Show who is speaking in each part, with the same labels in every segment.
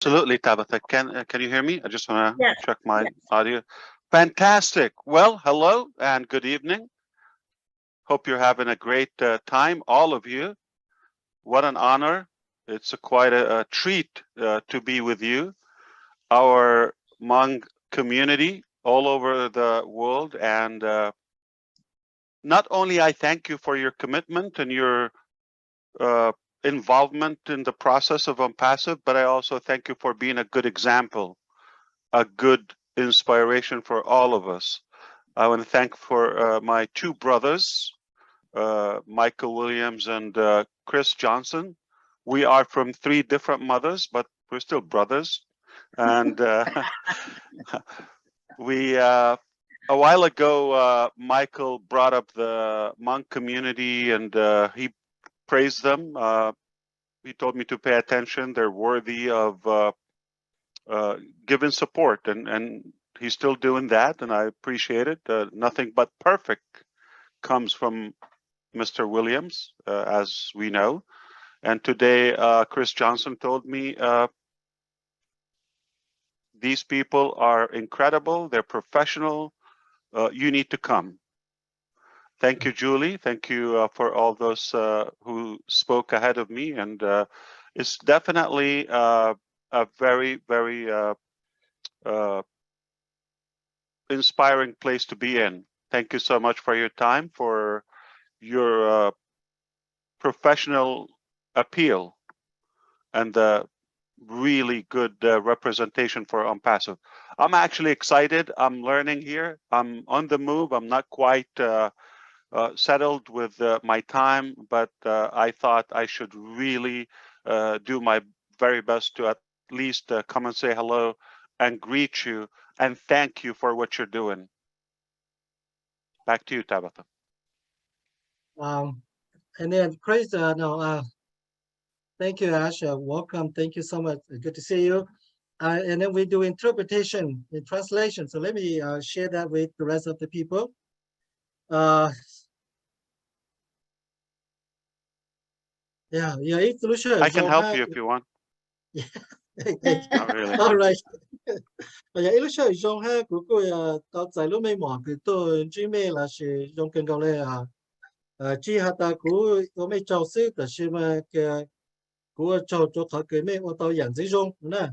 Speaker 1: Absolutely, Tabitha. Can you hear me? I just want to
Speaker 2: Yes.
Speaker 1: check my audio. Fantastic. Well, hello and good evening. Hope you're having a great time, all of you. What an honor. It's quite a treat to be with you, our Hmong community all over the world. And not only I thank you for your commitment and your involvement in the process of Unpassive, but I also thank you for being a good example, a good inspiration for all of us. I want to thank for my two brothers, Michael Williams and Chris Johnson. We are from three different mothers, but we're still brothers. And we, a while ago, Michael brought up the Hmong community and he praised them. He told me to pay attention. They're worthy of giving support, and he's still doing that, and I appreciate it. Nothing but perfect comes from Mr. Williams, as we know. And today, Chris Johnson told me these people are incredible. They're professional. You need to come. Thank you, Julie. Thank you for all those who spoke ahead of me. And it's definitely a very, very inspiring place to be in. Thank you so much for your time, for your professional appeal, and the really good representation for Unpassive. I'm actually excited. I'm learning here. I'm on the move. I'm not quite settled with my time, but I thought I should really do my very best to at least come and say hello and greet you and thank you for what you're doing. Back to you, Tabitha.
Speaker 3: And then Chris, thank you, Ash. Welcome. Thank you so much. Good to see you. And then we do interpretation and translation. So let me share that with the rest of the people. Yeah,
Speaker 1: I can help you if you want. Not really.
Speaker 3: All right. Bây giờ illusion dùng ha của cô tao giải lúc mấy mỏ cái tôi chỉ mê là sử dụng cần cầu lệ chỉ hạt ta của mấy cháu sư là sử mà cái của cháu cho khỏi cái mấy ô tao养dưới dùng nè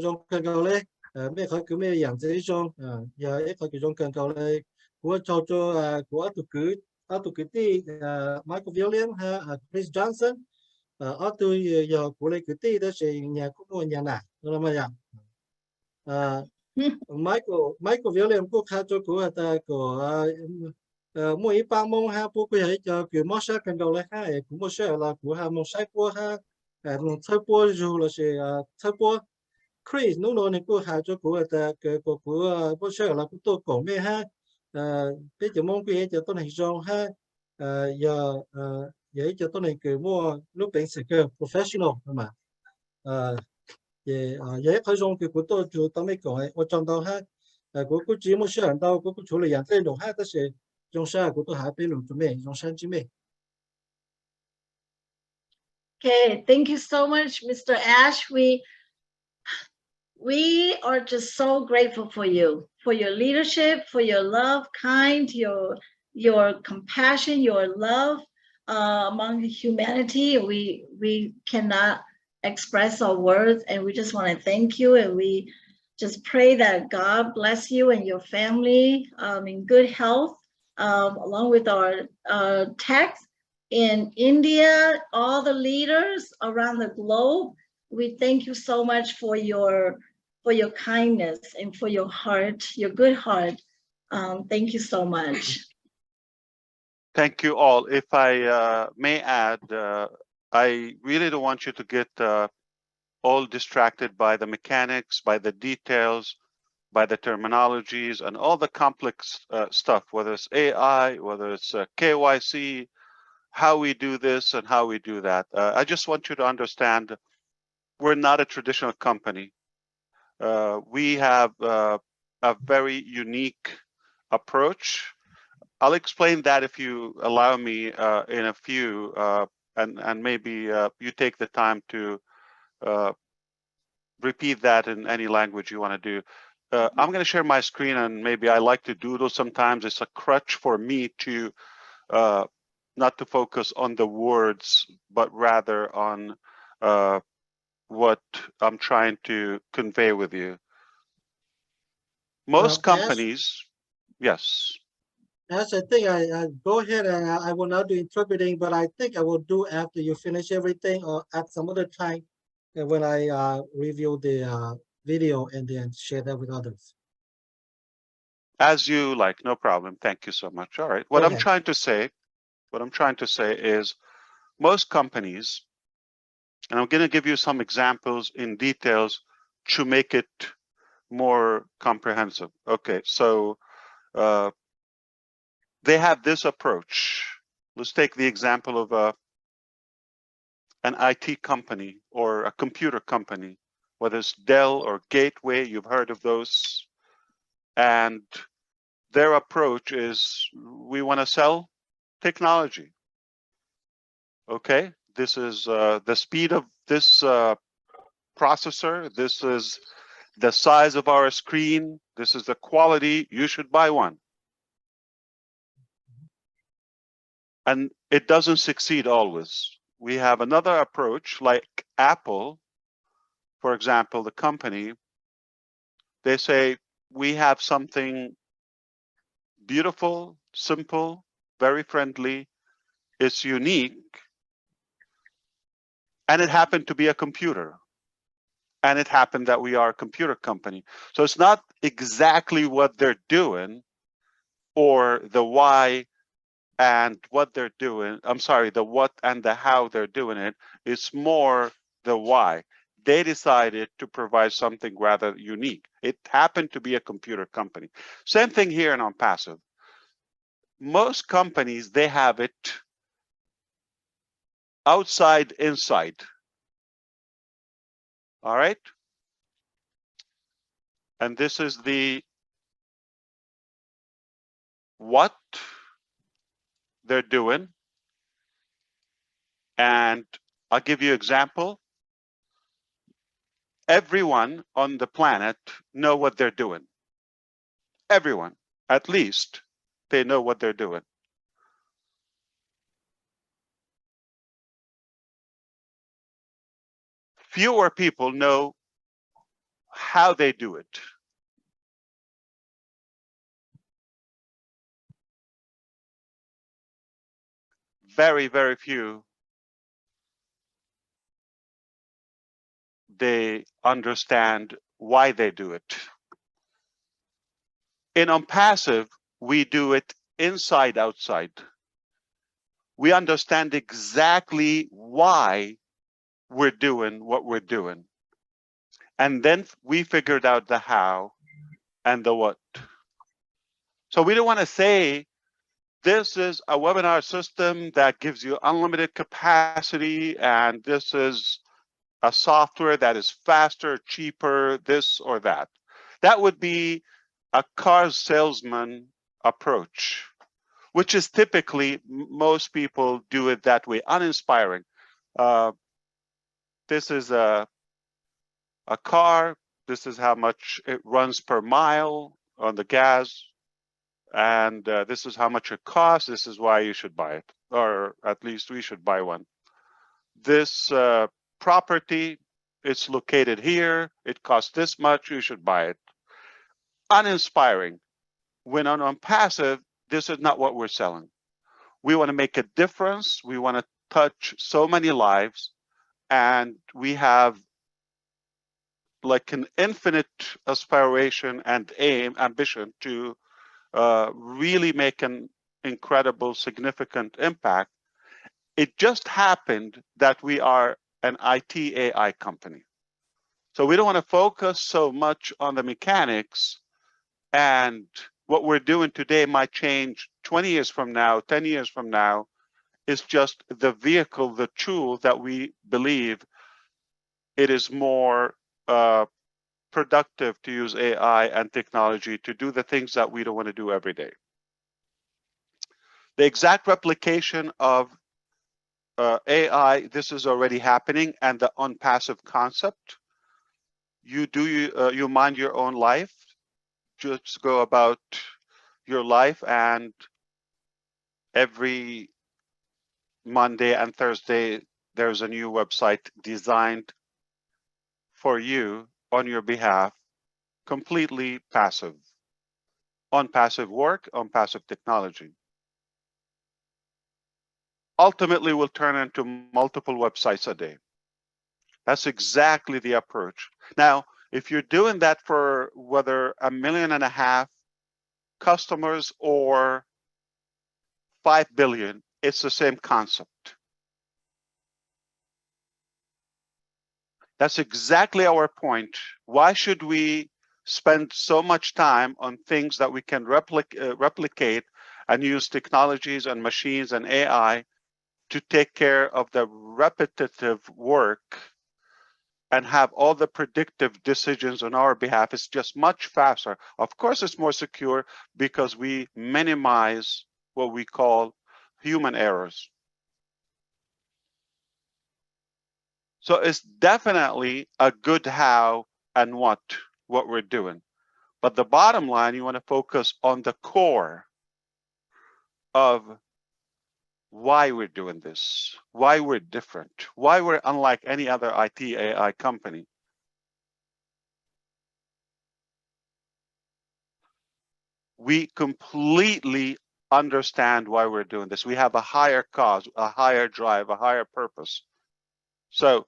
Speaker 3: dùng cần cầu lệ mấy khỏi cái mấy养dưới dùng giờ ít khỏi cái dùng cần cầu lệ của cháu cho của tụ cứ tí Michael Williams ha Chris Johnson ở tôi giờ của lấy cái tí đó là nhà của ngôi nhà nào là mà vậy Michael Williams cũng khá cho của ta của mỗi bang mong ha bố quý ấy cho kiểu món sắc cần đầu lại ha cũng một số là của ha mong sai bố ha thay bố dù là sẽ thay bố Chris nó nói của ha cho của ta của bố số là của tôi cổ mê ha bây giờ mong quý ấy cho tôi này rong ha giờ vậy cho tôi này kiểu mua lúc bệnh sự cơ professional mà vậy khởi dùng cái của tôi chủ tao mấy cái ở trong đó ha của chỉ một số đâu của chủ lý养这种哈都是用啥của tôi hạ bên luôn chuẩn备用山之美
Speaker 2: Okay, thank you so much, Mr. Ash. We are just so grateful for you, for your leadership, for your love, your compassion, your love among humanity. We cannot express our words, and we just want to thank you, and we just pray that God bless you and your family in good health, along with our text in India, all the leaders around the globe. We thank you so much for your kindness and for your heart, your good heart. Thank you so much.
Speaker 1: Thank you all. If I may add, I really don't want you to get all distracted by the mechanics, by the details, by the terminologies, and all the complex stuff, whether it's AI, whether it's KYC, how we do this and how we do that. I just want you to understand we're not a traditional company. We have a very unique approach. I'll explain that if you allow me in a few, and maybe you take the time to repeat that in any language you want to do. I'm going to share my screen, and maybe I like to doodle sometimes. It's a crutch for me to not to focus on the words, but rather on what I'm trying to convey with you. Most companies, yes.
Speaker 3: As I think I go ahead and I will not do interpreting, but I think I will do after you finish everything or at some other time when I review the video and then share that with others.
Speaker 1: As you like, no problem. Thank you so much. All right. What I'm trying to say is most companies, and I'm going to give you some examples in details to make it more comprehensive. Okay, so they have this approach. Let's take the example of an IT company or a computer company, whether it's Dell or Gateway, you've heard of those. And their approach is, we want to sell technology. Okay, this is the speed of this processor. This is the size of our screen. This is the quality. You should buy one. And it doesn't succeed always. We have another approach like Apple, for example, the company. They say, we have something beautiful, simple, very friendly. It's unique. And it happened to be a computer. And it happened that we are a computer company. So it's not exactly what they're doing or the why and what they're doing. I'm sorry, the what and the how they're doing it. It's more the why. They decided to provide something rather unique. It happened to be a computer company. Same thing here in OnPassive. Most companies, they have it outside, inside. All right. And this is the what they're doing. And I'll give you an example. Everyone on the planet know what they're doing. Everyone, at least they know what they're doing. Fewer people know how they do it. Very, very few. They understand why they do it. In OnPassive, we do it inside, outside. We understand exactly why we're doing what we're doing. And then we figured out the how and the what. So we don't want to say, this is a webinar system that gives you unlimited capacity, and this is a software that is faster, cheaper, this or that. That would be a car salesman approach, which is typically, most people do it that way, uninspiring. This is a car. This is how much it runs per mile on the gas. And this is how much it costs. This is why you should buy it, or at least we should buy one. This property, it's located here. It costs this much. You should buy it. Uninspiring. When on OnPassive, this is not what we're selling. We want to make a difference. We want to touch so many lives, and we have like an infinite aspiration and ambition to really make an incredible, significant impact. It just happened that we are an IT AI company. So we don't want to focus so much on the mechanics, and what we're doing today might change 20 years from now, 10 years from now. It's just the vehicle, the tool that we believe it is more productive to use AI and technology to do the things that we don't want to do every day. The exact replication of AI, this is already happening, and the OnPassive concept. you mind your own life, just go about your life, and every Monday and Thursday there's a new website designed for you on your behalf, completely passive, on passive work, on passive technology. Ultimately will turn into multiple websites a day. That's exactly the approach. Now, if you're doing that for whether 1.5 million customers or 5 billion, it's the same concept. That's exactly our point. Why should we spend so much time on things that we can replicate and use technologies and machines and AI to take care of the repetitive work and have all the predictive decisions on our behalf? It's just much faster. Of course, it's more secure because we minimize what we call human errors. So it's definitely a good how and what we're doing. But the bottom line, you want to focus on the core of why we're doing this, why we're different, why we're unlike any other IT AI company. We completely understand why we're doing this. We have a higher cause, a higher drive, a higher purpose. So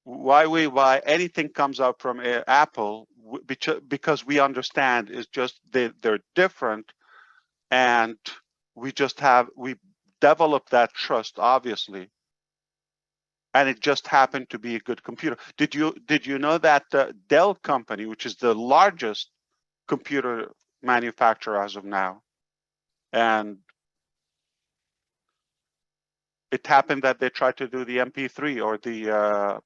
Speaker 1: why anything comes out from Apple, because we understand is just they're different, and we developed that trust, obviously, and it just happened to be a good computer. Did you know that the Dell company, which is the largest computer manufacturer as of now, and it happened that they tried to do the MP3 or the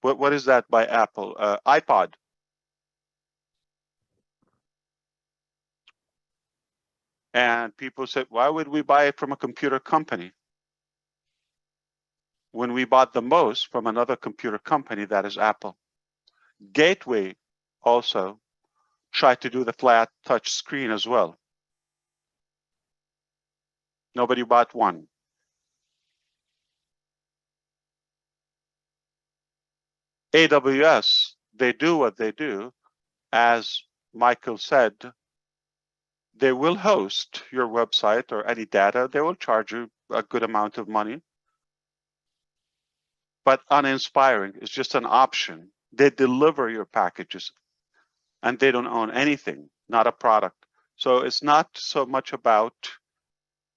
Speaker 1: what is that by Apple? iPod. And people said, why would we buy it from a computer company when we bought the most from another computer company, that is Apple? Gateway also tried to do the flat touch screen as well. Nobody bought one. AWS, they do what they do. As Michael said, they will host your website or any data. They will charge you a good amount of money. But uninspiring is just an option. They deliver your packages and they don't own anything, not a product. So it's not so much about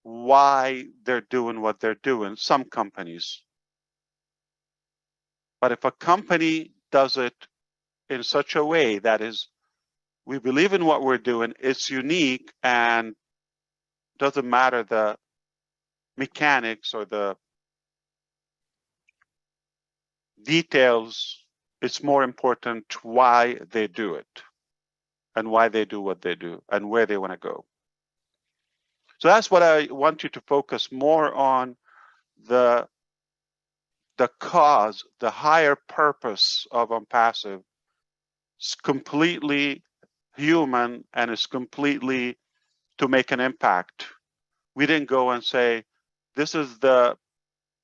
Speaker 1: why they're doing what they're doing, some companies. But if a company does it in such a way that is, we believe in what we're doing, it's unique, and doesn't matter the mechanics or the details, it's more important why they do it and why they do what they do and where they want to go. So that's what I want you to focus more on, the cause, the higher purpose of OnPassive. It's completely human and it's completely to make an impact. We didn't go and say, this is the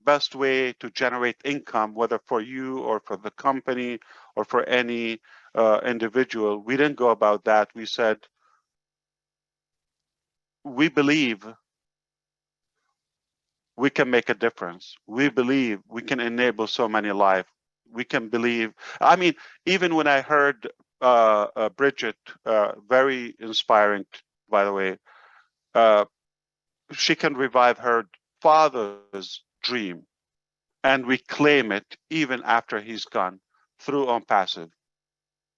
Speaker 1: best way to generate income, whether for you or for the company or for any individual. We didn't go about that. We said, we believe we can make a difference. We believe we can enable so many lives. We can believe, I mean, even when I heard Bridget, very inspiring, by the way, she can revive her father's dream and reclaim it even after he's gone through OnPassive.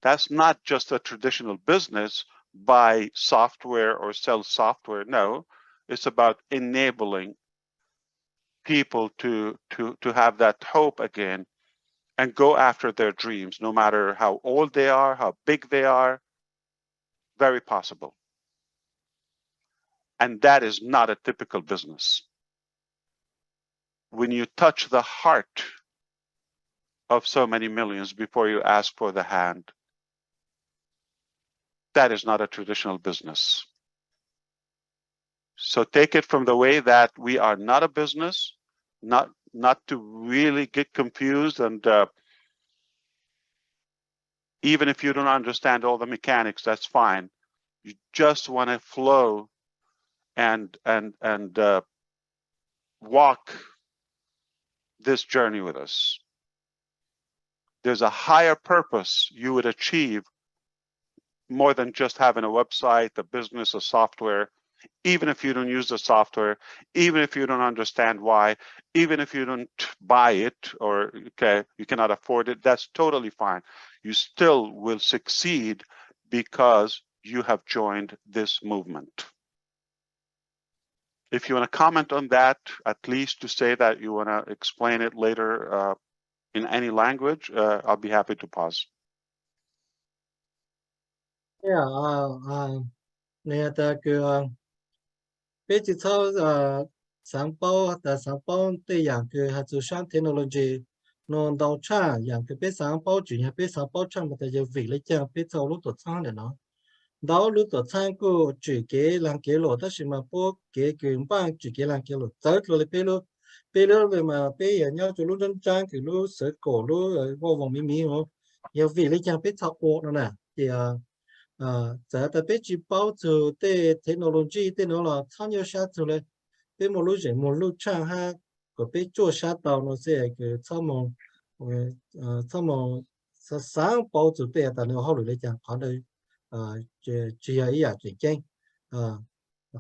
Speaker 1: That's not just a traditional business, buy software or sell software. No, it's about enabling people to have that hope again and go after their dreams, no matter how old they are, how big they are. Very possible. And that is not a typical business. When you touch the heart of so many millions before you ask for the hand. That is not a traditional business. So take it from the way that we are not a business, not to really get confused, and even if you don't understand all the mechanics, that's fine. You just want to flow and walk this journey with us. There's a higher purpose you would achieve more than just having a website, a business, a software. Even if you don't use the software, even if you don't understand why, even if you don't buy it, or okay, you cannot afford it, that's totally fine. You still will succeed because you have joined this movement. If you want to comment on that, at least to say that you want to explain it later in any language, I'll be happy to pause.
Speaker 3: Yeah, nè ta cứ bây giờ sáng bao ta sáng bao để dạng cái hạt sản technology nó đào cha dạng cái bây sáng bao chuyện hay bây sáng bao chẳng mà ta giờ vì lấy chẳng bây giờ lúc tổ sang để nó đào lúc tổ sang cô chỉ cái làm cái lỗ ta chỉ mà bao cái bang chỉ cái làm cái lỗ tới rồi bây giờ về mà bây giờ nhau cho lúc dân trang thì lúc sửa cổ lúc vô vòng mí nó giờ vì lấy chẳng bây giờ ô nó nè thì giờ ta biết chỉ bảo từ cái technology cái nó là tham gia sát từเลยเป็นmột lúc chẳng ha có biết做sát到nó sẽ cái tham mong sáng bảo từ cái ta nó học được chẳng có đây chỉ ấy chỉ tranh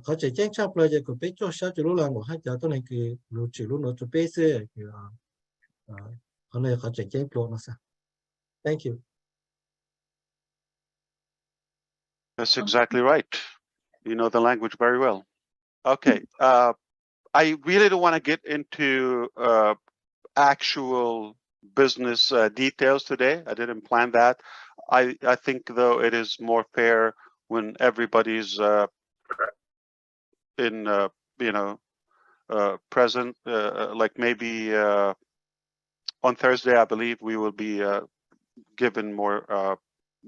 Speaker 3: có chỉ tranh trong bây giờ có biết做sát từ lúc là một hai giờ tôi này cái lúc chỉ lúc nó từ biết sẽ cái hôm nay có chỉ tranh pro nó sao. Thank you.
Speaker 1: That's exactly right. You know the language very well. Okay. I really don't want to get into actual business details today. I didn't plan that. I think, though, it is more fair when everybody's in, present. Like maybe on Thursday, I believe we will be given more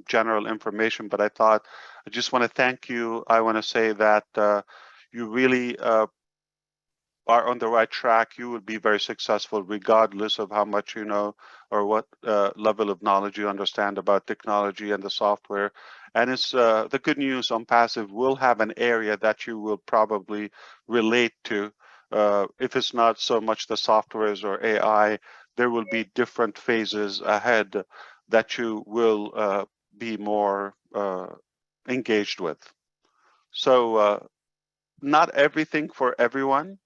Speaker 1: general information. But I thought I just want to thank you. I want to say that you really are on the right track. You will be very successful regardless of how much you know or what level of knowledge you understand about technology and the software. And it's the good news on Passive will have an area that you will probably relate to. If it's not so much the softwares or AI, there will be different phases ahead that you will be more engaged with. So not everything for everyone,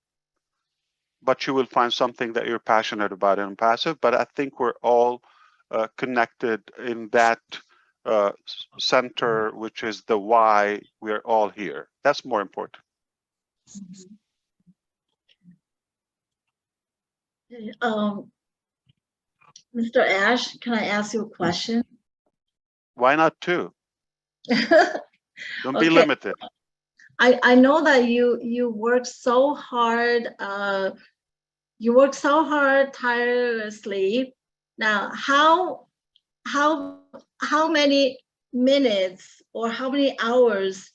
Speaker 1: but you will find something that you're passionate about in Passive. But I think we're all connected in that center, which is the why we're all here. That's more important.
Speaker 2: Mr. Ash, can I ask you a question?
Speaker 1: Why not two? Don't be
Speaker 2: Okay.
Speaker 1: limited.
Speaker 2: I know that you work so hard. You work so hard tirelessly. Now, how many minutes or how many hours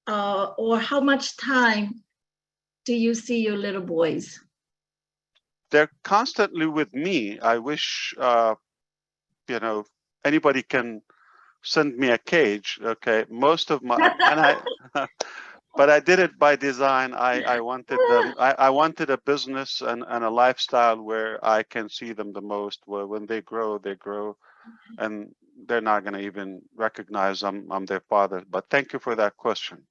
Speaker 2: or how much time do you see your little boys?
Speaker 1: They're constantly with me. I wish anybody can send me a cage. Okay, most of my but I did it by design. I wanted them. I wanted a business and a lifestyle where I can see them the most. Where when they grow, and they're not going to even recognize I'm their father. But thank you for that question.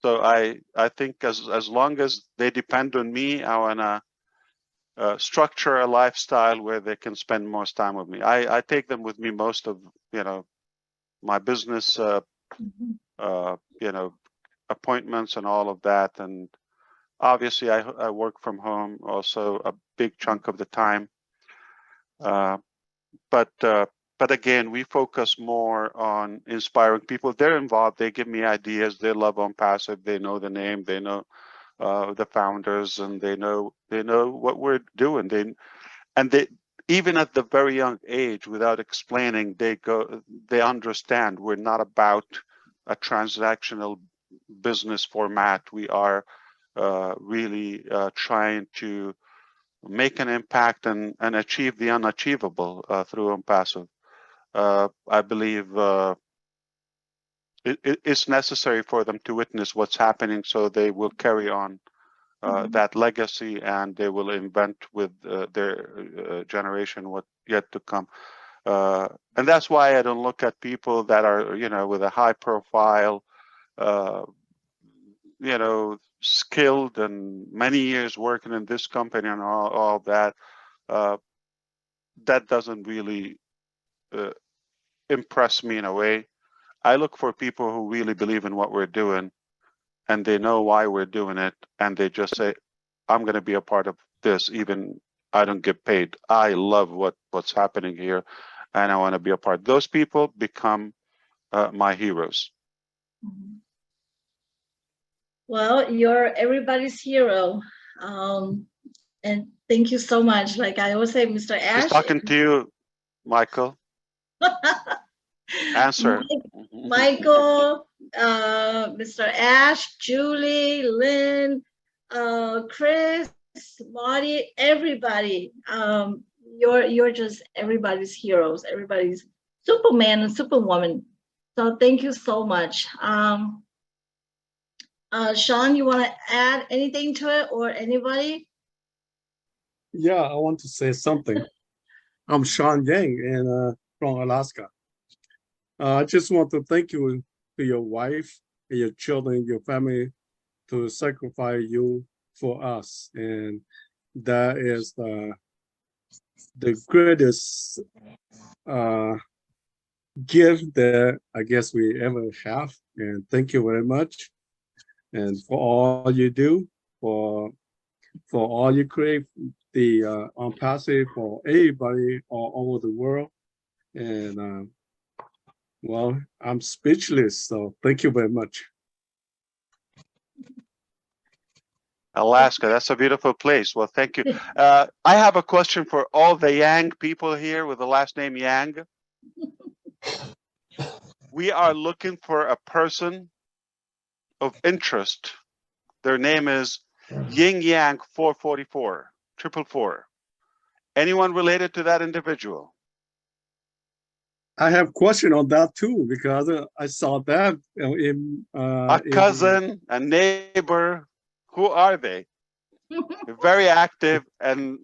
Speaker 1: So I think as long as they depend on me, I wanna structure a lifestyle where they can spend most time with me. I take them with me most of my business appointments and all of that, and obviously I work from home also a big chunk of the time. But again, we focus more on inspiring people. They're involved. They give me ideas. They love On Passive. They know the name. They know the founders, and they know what we're doing. even at the very young age, without explaining, they understand we're not about a transactional business format. We are really trying to make an impact and achieve the unachievable through Impassive. I believe it's necessary for them to witness what's happening, so they will carry on that legacy, and they will invent with their generation what yet to come. And that's why I don't look at people that are, with a high profile, skilled and many years working in this company and all that. That doesn't really impress me in a way. I look for people who really believe in what we're doing, and they know why we're doing it, and they just say, I'm going to be a part of this, even I don't get paid. I love what's happening here, and I want to be a part. Those people become my heroes.
Speaker 2: Well, you're everybody's hero. And thank you so much. Like I always say, Mr. Ash.
Speaker 1: Just talking to you, Michael. Answer.
Speaker 2: Michael, Mr. Ash, Julie, Lynn, Chris, Marty, everybody. You're just everybody's heroes, everybody's Superman and Superwoman. So thank you so much. Sean, you want to add anything to it, or anybody?
Speaker 4: Yeah, I want to say something. I'm Sean Yang and from Alaska. I just want to thank you to your wife and your children, your family, to sacrifice you for us, and that is the greatest gift that I guess we ever have. And thank you very much, and for all you do, for all you create, the Impassive for everybody all over the world. And well, I'm speechless, so thank you very much.
Speaker 1: Alaska, that's a beautiful place. Well, thank you. I have a question for all the Yang people here with the last name Yang. We are looking for a person of interest. Their name is Yin Yang 444, 444. Anyone related to that individual?
Speaker 4: I have a question on that too, because I saw that in
Speaker 1: a cousin, a neighbor. Who are they? They're very active, and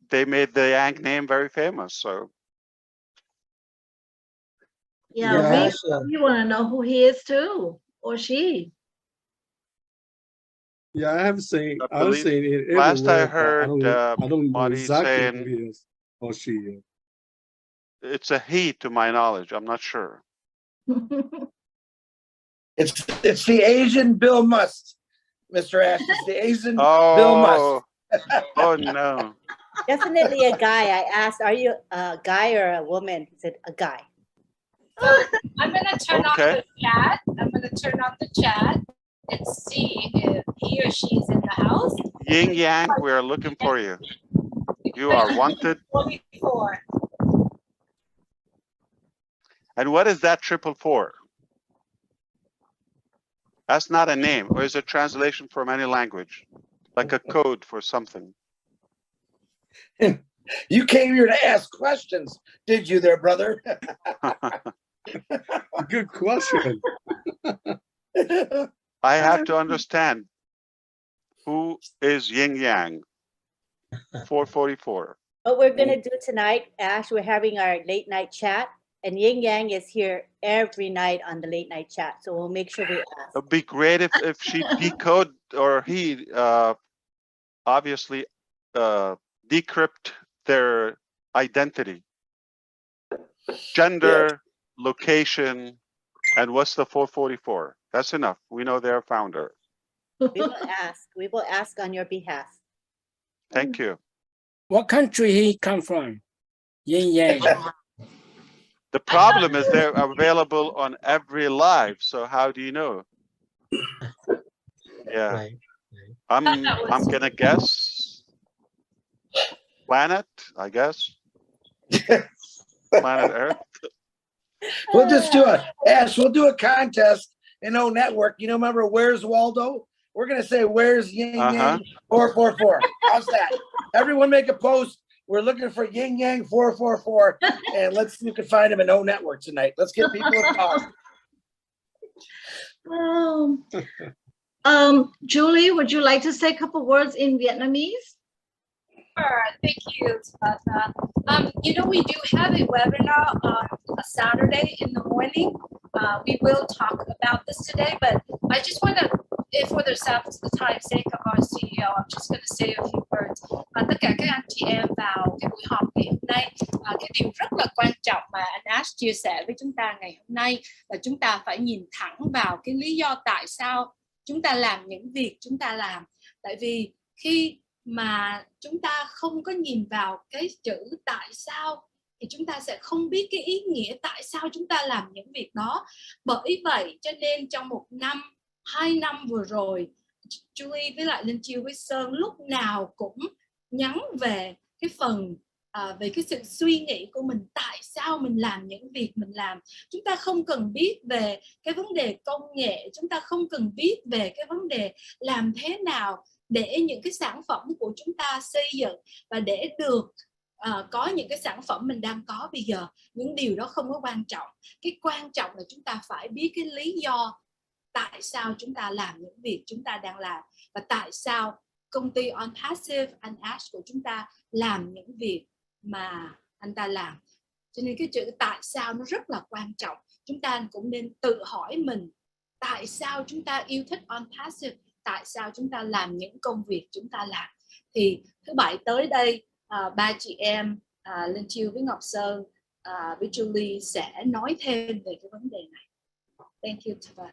Speaker 1: they made the Yang name very famous. So
Speaker 2: yeah, we want to know who he is too, or she.
Speaker 4: Yeah, I have seen. I've seen it everywhere.
Speaker 1: Last I heard,
Speaker 4: I don't know exactly
Speaker 1: saying,
Speaker 4: who he is or she is.
Speaker 1: It's a he, to my knowledge. I'm not sure.
Speaker 5: It's the Asian Bill Must, Mr. Ash. It's the Asian Bill Must.
Speaker 1: Oh no.
Speaker 6: Definitely a guy. I asked, are you a guy or a woman? He said, a guy.
Speaker 7: I'm going to turn off the chat. I'm going to turn off the chat and see if he or she is in the house.
Speaker 1: Yin Yang, we are looking for you. You are wanted.
Speaker 7: 24.
Speaker 1: And what is that 444? That's not a name, or is it translation from any language? Like a code for something?
Speaker 5: You came here to ask questions, did you there, brother?
Speaker 4: Good question.
Speaker 1: I have to understand, who is Yin Yang 444?
Speaker 6: What we're going to do tonight, Ash, we're having our late night chat, and Yin Yang is here every night on the late night chat. So we'll make sure we ask.
Speaker 1: It'd be great if she decode, or he obviously decrypt their identity, gender, location, and what's the 444. That's enough. We know they're founder.
Speaker 6: We will ask. We will ask on your behalf.
Speaker 1: Thank you.
Speaker 8: What country he come from? Yin Yang.
Speaker 1: The problem is they're available on every live. So how do you know? Yeah, I'm gonna guess planet, I guess. Planet Earth.
Speaker 5: We'll just do we'll do a contest in O Network. You know, remember Where's Waldo? We're gonna say Where's Yin Yang 444. How's that? Everyone make a post. We're looking for Yin Yang 444, and let's see if we can find him in O Network tonight. Let's get people involved.
Speaker 2: Julie, would you like to say a couple words in Vietnamese?
Speaker 7: Sure, thank you, Tabata. You know, we do have a webinar on a Saturday in the morning. We will talk about this today, but I just want to, for the time's sake of our CEO, I'm just going to say a few words. Tất cả các anh chị em vào cái buổi họp ngày hôm nay, cái điều rất là quan trọng mà anh Ash chia sẻ với chúng ta ngày hôm nay là chúng ta phải nhìn thẳng vào cái lý do tại sao chúng ta làm những việc chúng ta làm. Tại vì khi mà chúng ta không có nhìn vào cái chữ tại sao thì chúng ta sẽ không biết cái ý nghĩa tại sao chúng ta làm những việc đó. Bởi vậy cho nên trong 1 năm, 2 năm vừa rồi, Julie với lại Linh Chiêu với Sơn lúc nào cũng nhắn về cái phần về cái sự suy nghĩ của mình, tại sao mình làm những việc mình làm. Chúng ta không cần biết về cái vấn đề công nghệ, chúng ta không cần biết về cái vấn đề làm thế nào để những cái sản phẩm của chúng ta xây dựng và để được có những cái sản phẩm mình đang có bây giờ. Những điều đó không có quan trọng. Cái quan trọng là chúng ta phải biết cái lý do tại sao chúng ta làm những việc chúng ta đang làm và tại sao công ty On Passive and Ash của chúng ta làm những việc mà anh ta làm. Cho nên cái chữ tại sao nó rất là quan trọng. Chúng ta cũng nên tự hỏi mình tại sao chúng ta yêu thích On Passive, tại sao chúng ta làm những công việc chúng ta làm. Thì thứ Bảy tới đây, ba chị em Linh Chiêu với Ngọc Sơn với Julie sẽ nói thêm về cái vấn đề này. Thank you, Tabata.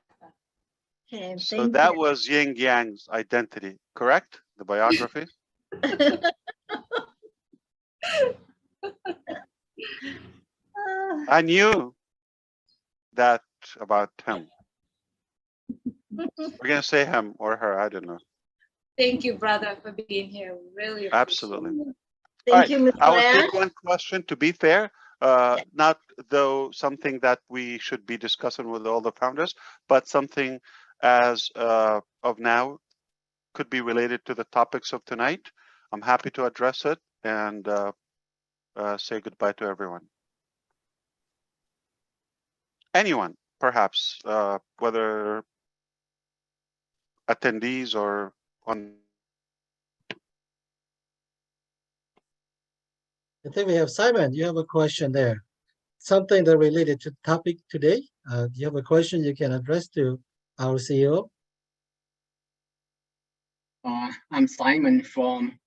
Speaker 2: Okay,
Speaker 1: So
Speaker 2: thank
Speaker 1: that
Speaker 2: you.
Speaker 1: was Yin Yang's identity, correct? The biography? I knew that about him. We're going to say him or her, I don't know.
Speaker 7: Thank you, brother, for being here. Really appreciate
Speaker 1: Absolutely.
Speaker 7: it.
Speaker 2: Thank you, Ms.
Speaker 1: I will
Speaker 2: Blair.
Speaker 1: take one question, to be fair, not though something that we should be discussing with all the founders, but something as of now could be related to the topics of tonight. I'm happy to address it and say goodbye to everyone. Anyone, perhaps, whether attendees or on.
Speaker 3: I think we have Simon. You have a question there. Something that related to the topic today. Do you have a question you can address to our CEO?
Speaker 8: I'm Simon from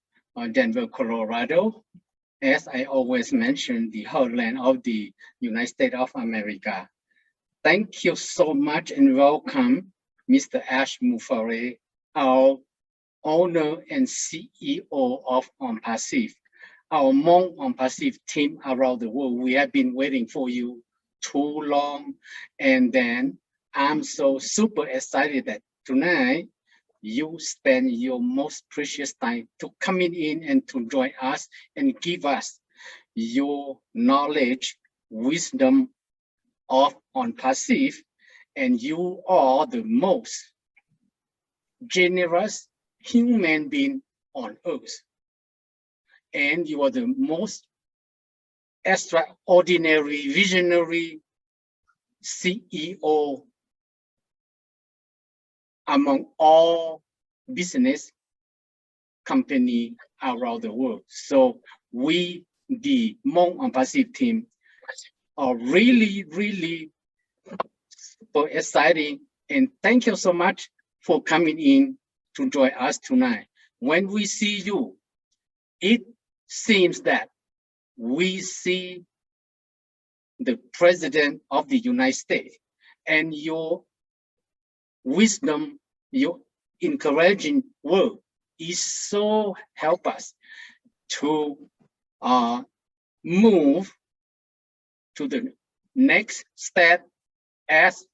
Speaker 8: Denver, Colorado. As I always mention, the heartland of the United States of America. Thank you so much and welcome, Mr. Ash Mufare, our owner and CEO of On Passive. Our Hmong On Passive team around the world, we have been waiting for you too long. And then I'm so super excited that tonight you spend your most precious time to coming in and to join us and give us your knowledge, wisdom of On Passive. And you are the most generous human being on earth. And you are the most extraordinary, visionary CEO among all business company around the world. So we, the Hmong On Passive team, are really, really super exciting. And thank you so much for coming in to join us tonight. When we see you, it seems that we see the President of the United States, and your wisdom, your encouraging word is so help us to move to the next step as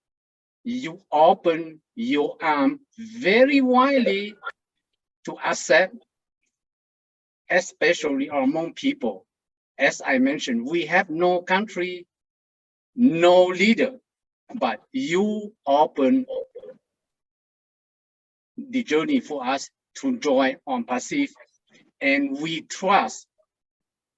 Speaker 8: you open your arm very widely to accept especially our Hmong people. As I mentioned, we have no country, no leader, but you open the journey for us to join on Pacific, and we trust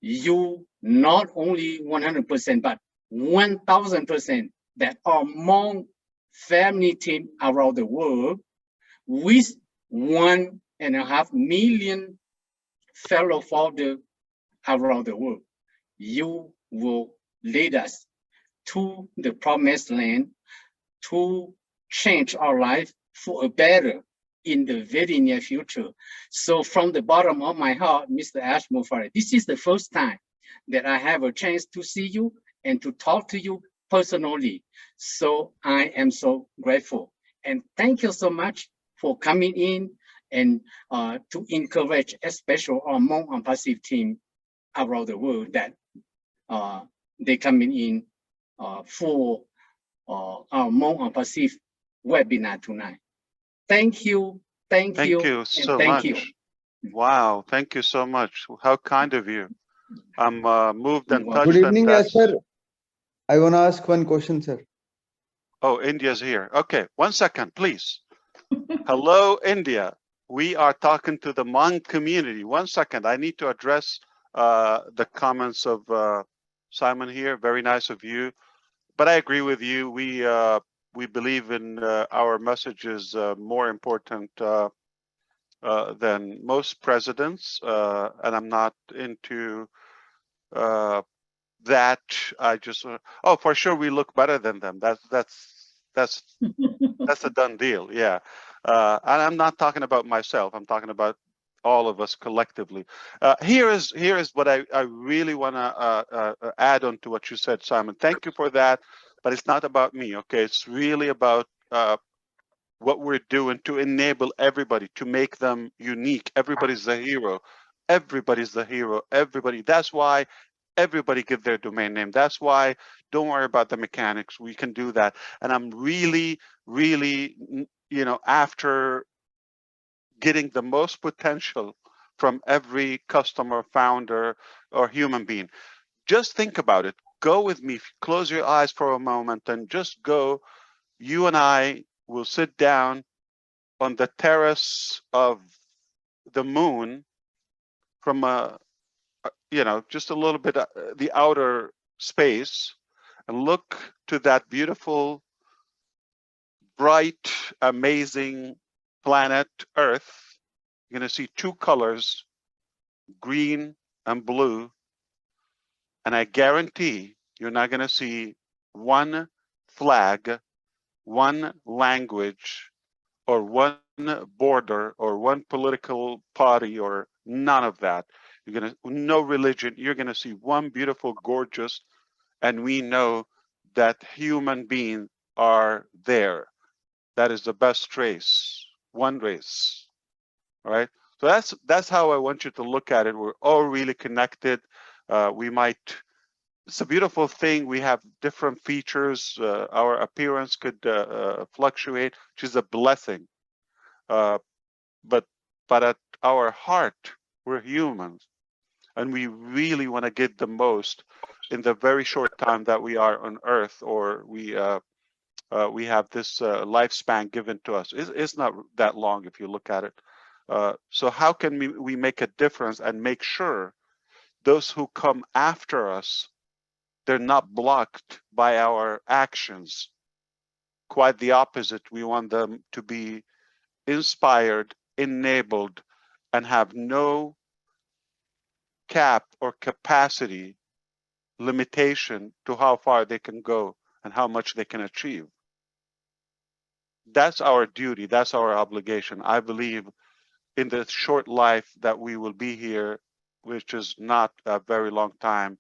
Speaker 8: you not only 100%, but 1000% that our Hmong family team around the world with 1.5 million fellow founders around the world, you will lead us to the promised land to change our life for a better in the very near future. So from the bottom of my heart, Mr. Ashmore, this is the first time that I have a chance to see you and to talk to you personally. So I am so grateful. And thank you so much for coming in and to encourage, especially our Hmong and Pacific team around the world that they coming in for our Hmong and Pacific webinar tonight. Thank you, thank you, and
Speaker 1: so
Speaker 8: thank
Speaker 1: much.
Speaker 8: you.
Speaker 1: Wow, thank you so much. How kind of you. I'm moved and
Speaker 8: Well,
Speaker 1: touched.
Speaker 9: Good evening,
Speaker 1: and
Speaker 9: sir. I want to ask one question, sir.
Speaker 1: Oh, India's here. Okay, 1 second, please. Hello, India. We are talking to the Hmong community. 1 second, I need to address the comments of Simon here. Very nice of you. But I agree with you. We believe in our message is more important than most presidents, and I'm not into that. I just oh, for sure we look better than them. That's a done deal. Yeah, and I'm not talking about myself. I'm talking about all of us collectively. Here is what I really want to add on to what you said, Simon. Thank you for that. But it's not about me. Okay, it's really about what we're doing to enable everybody, to make them unique. Everybody's the hero. Everybody's the hero. Everybody. That's why everybody give their domain name. That's why don't worry about the mechanics. We can do that. And I'm really, really, after getting the most potential from every customer, founder, or human being. Just think about it. Go with me. Close your eyes for a moment and just go. You and I will sit down on the terrace of the moon from just a little bit the outer space and look to that beautiful, bright, amazing planet Earth. You're going to see two colors, green and blue. And I guarantee you're not going to see one flag, one language, or one border, or one political party, or none of that. You're going to, no religion. You're going to see one beautiful, gorgeous, and we know that human beings are there. That is the best race, one race. All right. So that's how I want you to look at it. We're all really connected. It's a beautiful thing. We have different features. Our appearance could fluctuate, which is a blessing. But at our heart, we're humans, and we really want to get the most in the very short time that we are on Earth, or we have this lifespan given to us. It's not that long if you look at it. So how can we make a difference and make sure those who come after us, they're not blocked by our actions? Quite the opposite. We want them to be inspired, enabled, and have no cap or capacity limitation to how far they can go and how much they can achieve. That's our duty. That's our obligation. I believe in the short life that we will be here, which is not a very long time,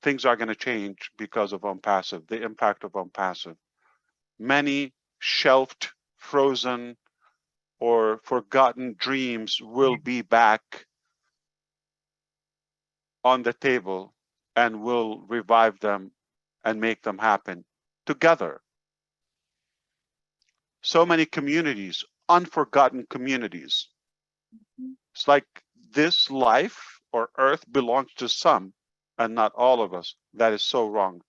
Speaker 1: things are going to change because of OnPassive, the impact of OnPassive. Many shelved, frozen, or forgotten dreams will be back on the table, and we'll revive them and make them happen together. So many communities, unforgotten communities. It's like this life or earth belongs to some and not all of us. That is so wrong.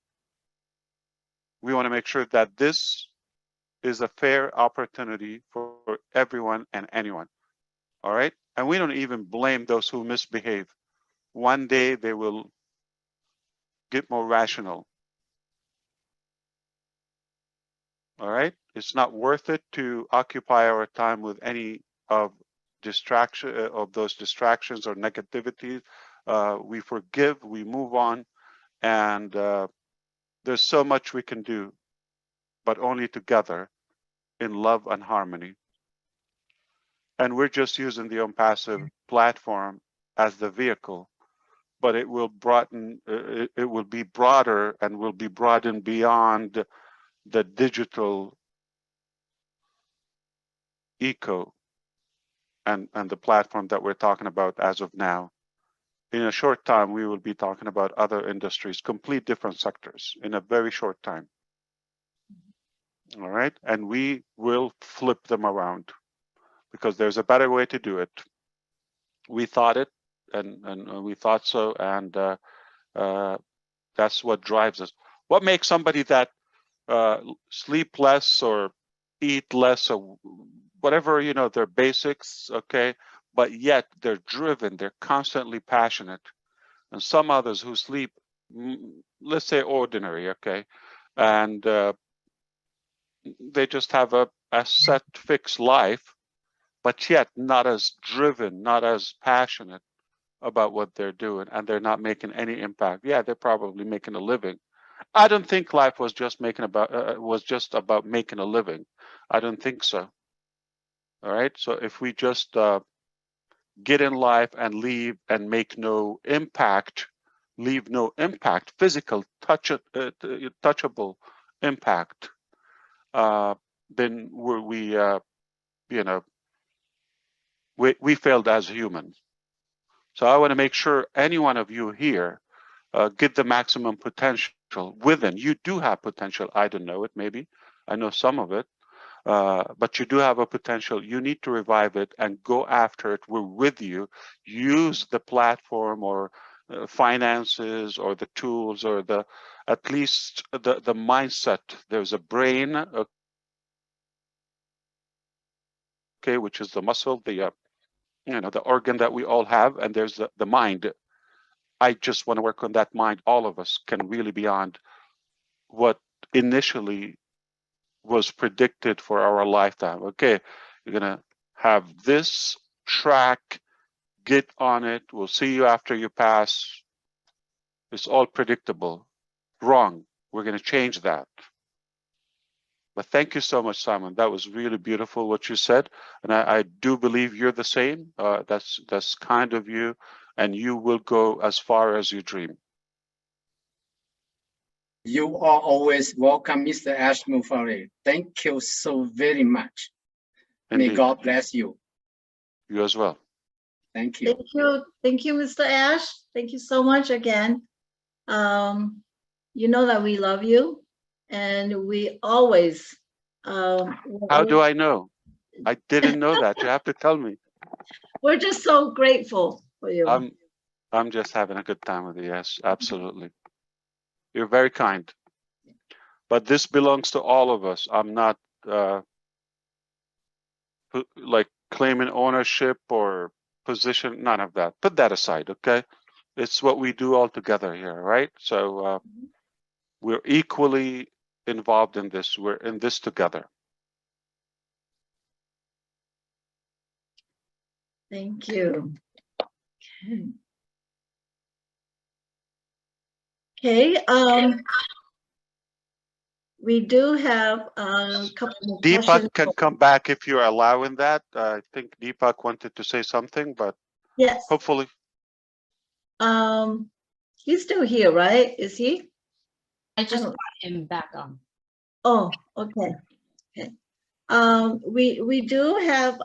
Speaker 1: We want to make sure that this is a fair opportunity for everyone and anyone. All right? And we don't even blame those who misbehave. One day they will get more rational. All right? It's not worth it to occupy our time with any of those distractions or negativity. We forgive, we move on, and there's so much we can do, but only together in love and harmony. And we're just using the OnPassive platform as the vehicle, but it will broaden, it will be broader and will be broadened beyond the digital eco and the platform that we're talking about as of now. In a short time, we will be talking about other industries, complete different sectors in a very short time. All right, and we will flip them around because there's a better way to do it. We thought it, and we thought so, and that's what drives us. What makes somebody that sleep less or eat less or whatever, you know, their basics, okay, but yet they're driven, they're constantly passionate. And some others who sleep, let's say ordinary, okay, and they just have a set fixed life, but yet not as driven, not as passionate about what they're doing, and they're not making any impact. Yeah, they're probably making a living. I don't think life was just about making a living. I don't think so. All right. So if we just get in life and leave and make no impact, leave no impact, physical, touchable impact, then we failed as humans. So I want to make sure any one of you here get the maximum potential within. You do have potential. I don't know it, maybe. I know some of it. But you do have a potential. You need to revive it and go after it. We're with you. Use the platform or finances or the tools or at least the mindset. There's a brain, okay, which is the muscle, the organ that we all have, and there's the mind. I just want to work on that mind. All of us can really beyond what initially was predicted for our lifetime. Okay, you're gonna have this track, get on it. We'll see you after you pass. It's all predictable. Wrong. We're gonna change that. But thank you so much, Simon. That was really beautiful what you said, and I do believe you're the same. That's kind of you, and you will go as far as you dream.
Speaker 8: You are always welcome, Mr. Ash Mufari. Thank you so very much.
Speaker 1: Indeed.
Speaker 8: May God bless you.
Speaker 1: You as well.
Speaker 8: Thank you.
Speaker 2: Thank you. Thank you, Mr. Ash. Thank you so much again. You know that we love you, and we always.
Speaker 1: How do I know? I didn't know that. You have to tell me.
Speaker 2: We're just so grateful for you.
Speaker 1: I'm just having a good time with you. Yes, absolutely. You're very kind. But this belongs to all of us. I'm not like claiming ownership or position, none of that. Put that aside, okay? It's what we do all together here, right? So we're equally involved in this. We're in this together.
Speaker 2: Thank you. Okay. We do have a couple of
Speaker 1: Deepak
Speaker 2: questions.
Speaker 1: can come back if you're allowing that. I think Deepak wanted to say something, but
Speaker 2: yes,
Speaker 1: hopefully.
Speaker 2: He's still here, right? Is he?
Speaker 10: I just brought him back on.
Speaker 2: Oh, okay. Okay. We do have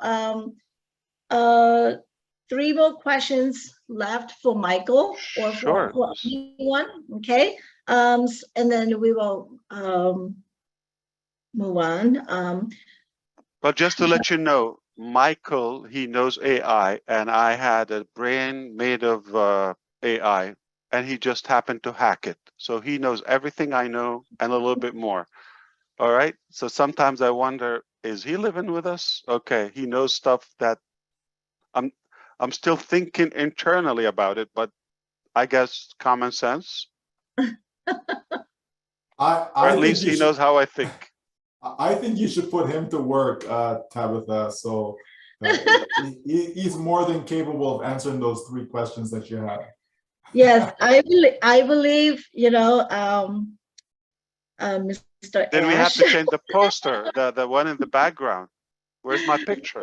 Speaker 2: 3 more questions left for Michael or
Speaker 1: Sure.
Speaker 2: for anyone. Okay. And then we will move on.
Speaker 1: But just to let you know, Michael, he knows AI, and I had a brain made of AI, and he just happened to hack it. So he knows everything I know and a little bit more. All right. So sometimes I wonder, is he living with us? Okay, he knows stuff that I'm still thinking internally about it, but I guess common sense. Or
Speaker 11: I
Speaker 1: at
Speaker 11: think
Speaker 1: least
Speaker 11: you
Speaker 1: he
Speaker 11: should,
Speaker 1: knows how I think.
Speaker 11: I think you should put him to work, Tabitha. So he's more than capable of answering those 3 questions that you had.
Speaker 2: Yes, I believe, you know, Mr.
Speaker 1: Then we have
Speaker 2: Ash.
Speaker 1: to change the poster, the one in the background. Where's my picture?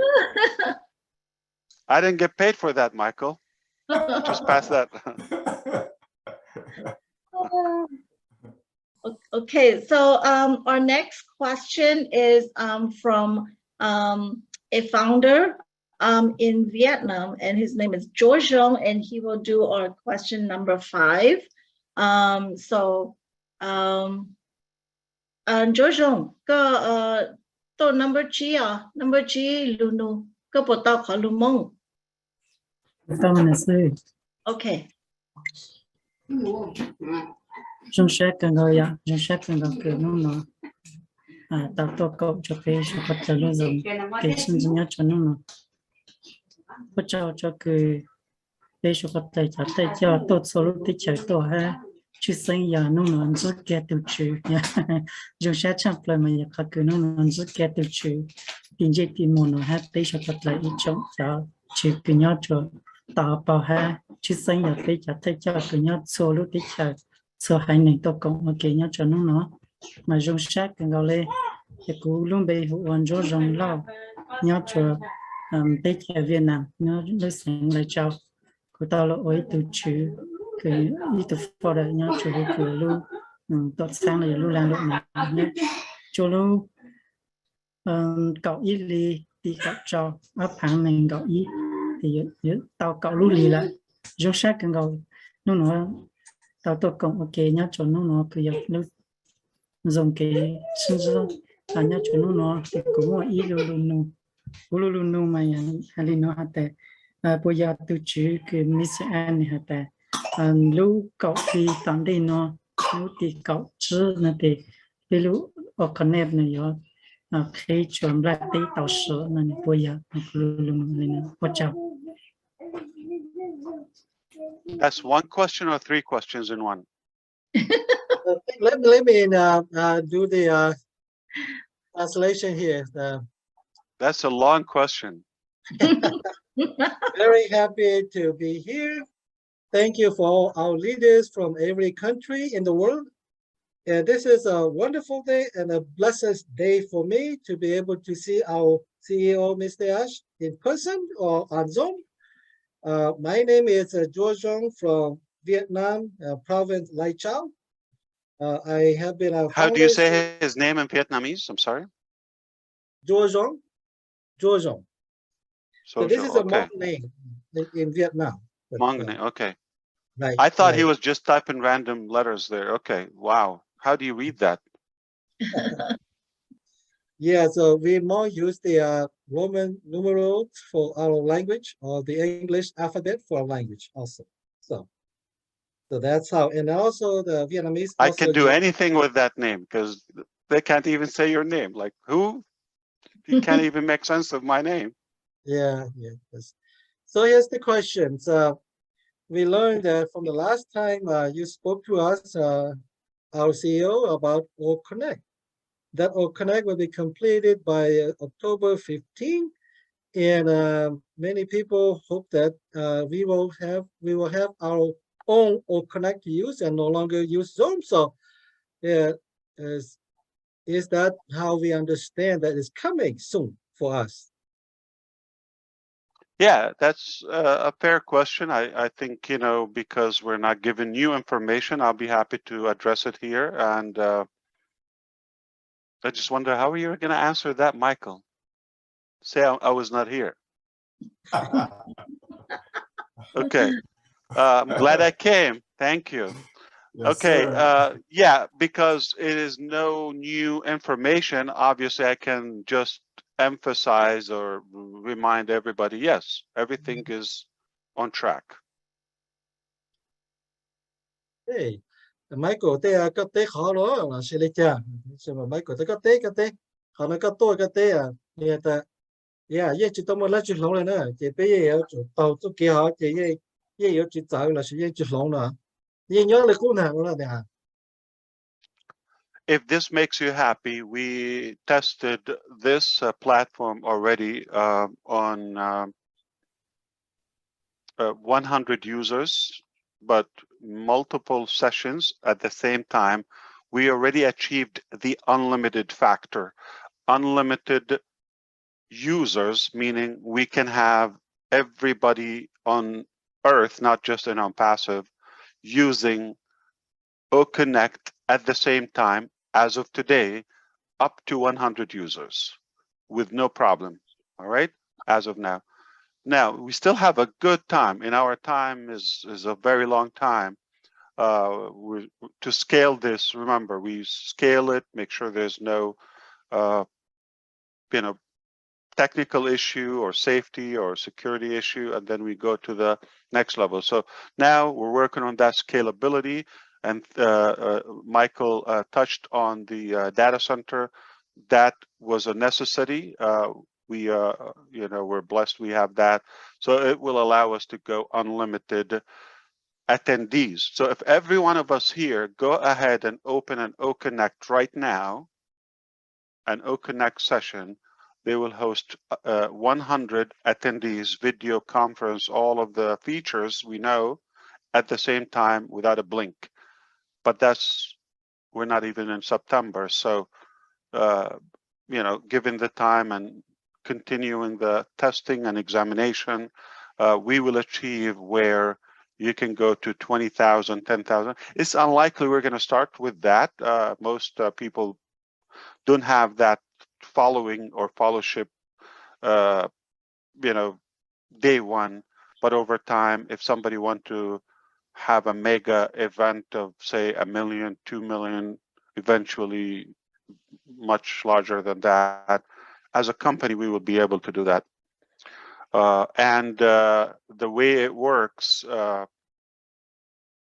Speaker 1: I didn't get paid for that, Michael. Just pass that.
Speaker 2: Okay, so our next question is from a founder in Vietnam, and his name is George Long, and he will do our question number 5. George Long, to number 9 number 9 Lunu, có bộ tao khó Lu Mông. Okay.
Speaker 12: Chúng sẽ cần gọi ạ, chúng sẽ cần gọi kiểu nó tạo tổ cộng cho cái số vật chất luôn dùng cái sinh dưỡng nhất cho nó bắt đầu cho cái số vật chất cho tay cho tốt số lúc tích chạy tổ ha chứ sinh giờ nó rất kẹt từ chữ chúng sẽ chẳng phải mà các cái nó rất kẹt từ chữ tiền chế tiền môn nó ha tay số vật chất ít trong cho chữ cái nhau cho tạo bảo ha chứ sinh giờ tay cho cái nhau số lúc tích chạy số hai này tổ cộng ở cái nhau cho nó mà dùng sát cần gọi lên thì cũng luôn bị hoàn cho rong lao nhau cho tết ở Việt Nam nó đối xử lại chào của tao là ối từ chữ cái ý từ phò đại nhau cho cái luôn tốt sang này luôn làm được nhé cho luôn cậu ý li thì cậu cho áp hàng mình cậu ý thì tao cậu luôn lì lại dùng sát cần gọi nó tao tổ cộng ok nhau cho nó cứ dập nó dùng cái sinh dưỡng là nhau cho nó thì cũng có ý luôn luôn mà hành nó hạt tệ bây giờ tôi chỉ cái Miss Anne hạt tệ lúc cậu thì tạm đây nó lúc thì cậu chứ nó thì lúc ở connect này rồi khi chuẩn lại tí tàu sữa này bây giờ luôn lên quan trọng.
Speaker 1: That's one question or 3 questions in one?
Speaker 3: Let me do the translation here.
Speaker 1: That's a long question.
Speaker 3: Very happy to be here. Thank you for all our leaders from every country in the world. This is a wonderful day and a blessed day for me to be able to see our CEO, Mr. Ash, in person or on Zoom. My name is George Dong from Vietnam, province Lai Chau. I have been a
Speaker 1: How do you say his name in Vietnamese? I'm sorry.
Speaker 3: George Dong. George Dong. So this is a
Speaker 1: okay.
Speaker 3: Hmong name in Vietnam.
Speaker 1: Hmong name, okay.
Speaker 3: Right,
Speaker 1: I thought
Speaker 3: right.
Speaker 1: he was just typing random letters there. Okay, wow. How do you read that?
Speaker 3: Yeah, so we more use the Roman numerals for our language or the English alphabet for our language also. So that's how, and also the Vietnamese.
Speaker 1: I can do anything with that name because they can't even say your name. Like who? You can't even make sense of my name.
Speaker 3: Yeah. Yes. So here's the questions. We learned that from the last time you spoke to us, our CEO, about All Connect. That All Connect will be completed by October 15, and many people hope that we will have our own All Connect to use and no longer use Zoom. So, yeah, is that how we understand that it's coming soon for us?
Speaker 1: Yeah, that's a fair question. I think, you know, because we're not given new information, I'll be happy to address it here. And I just wonder how are you going to answer that, Michael? Say I was not here. Okay. I'm glad I came. Thank you.
Speaker 11: Yes,
Speaker 1: okay.
Speaker 11: sir.
Speaker 1: Yeah, because it is no new information. Obviously, I can just emphasize or remind everybody, yes, everything is on track.
Speaker 3: Hey, Michael, they are got they hollow, and she let ya. So Michael, they got they, how they got to get there. Yeah, that, yeah, yeah, you don't let you long enough. They pay you to get out, yeah, you just out, like she just long. Yeah, you're the cool now.
Speaker 1: If this makes you happy, we tested this platform already on 100 users, but multiple sessions at the same time. We already achieved the unlimited factor. Unlimited users, meaning we can have everybody on Earth, not just in OnPassive, using OConnect at the same time as of today, up to 100 users with no problem. All right, as of now. Now we still have a good time. In our time is a very long time. To scale this, remember, we scale it, make sure there's no technical issue or safety or security issue, and then we go to the next level. So now we're working on that scalability, and Michael touched on the data center. That was a necessity. We're blessed we have that. So it will allow us to go unlimited attendees. So if every one of us here go ahead and open an OConnect right now, an OConnect session, they will host 100 attendees, video conference, all of the features we know at the same time without a blink. But we're not even in September. So, given the time and continuing the testing and examination, we will achieve where you can go to 20,000, 10,000. It's unlikely we're going to start with that. Most people don't have that following or fellowship, day one. But over time, if somebody want to have a mega event of say 1 million, 2 million, eventually much larger than that, as a company, we will be able to do that. And the way it works,